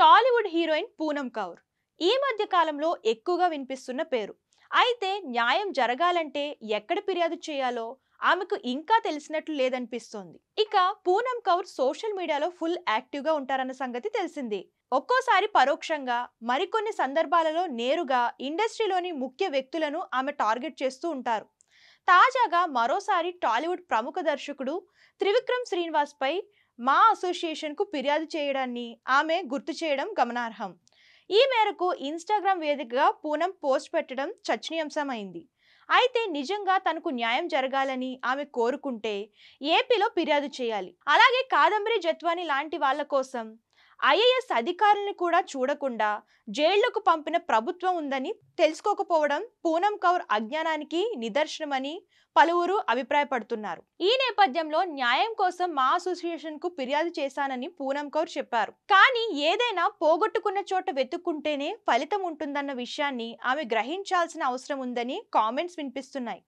Tollywood heroine Poonam Kaur ఈ మధ్య కాలంలో ఎక్కువగా వినిపిస్తున్న పేరు. అయితే న్యాయం జరగాలంటే ఎక్కడ ఫిర్యాదు చేయాలో ఆమెకు ఇంకా తెలిసినట్లు లేదనిపిస్తోంది. ఇక పూనం కౌర్ సోషల్ మీడియాలో ఫుల్ యాక్టివ్ గా ఉంటారన్న సంగతి తెలిసింది. ఒక్కోసారి పరోక్షంగా, మరికొన్ని సందర్భాలలో నేరుగా ఇండస్ట్రీలోని ముఖ్య వ్యక్తులను ఆమె టార్గెట్ చేస్తూ ఉంటారు. తాజాగా మరోసారి టాలీవుడ్ ప్రముఖ దర్శకుడు త్రివిక్రమ్ శ్రీనివాస్ పై మా అసోసియేషన్ కు ఫిర్యాదు చేయడాన్ని ఆమె గుర్తు చేయడం గమనార్హం. ఈ మేరకు ఇన్స్టాగ్రామ్ వేదికగా పూనం పోస్ట్ పెట్టడం చర్చనీయాంశమైంది. అయితే నిజంగా తనకు న్యాయం జరగాలని ఆమె కోరుకుంటే ఏపీలో ఫిర్యాదు చేయాలి. అలాగే కాదంబరి జత్వాని లాంటి వాళ్ళ కోసం ఐఏఎస్ అధికారులను కూడా చూడకుండా జైళ్లకు పంపిన ప్రభుత్వం ఉందని తెలుసుకోకపోవడం పూనం కౌర్ అజ్ఞానానికి నిదర్శనమని పలువురు అభిప్రాయపడుతున్నారు. ఈ నేపథ్యంలో న్యాయం కోసం మా అసోసియేషన్ కు ఫిర్యాదు చేశానని పూనం కౌర్ చెప్పారు. కానీ ఏదైనా పోగొట్టుకున్న చోట వెతుక్కుంటేనే ఫలితం ఉంటుందన్న విషయాన్ని ఆమె గ్రహించాల్సిన అవసరం ఉందని కామెంట్స్ వినిపిస్తున్నాయి.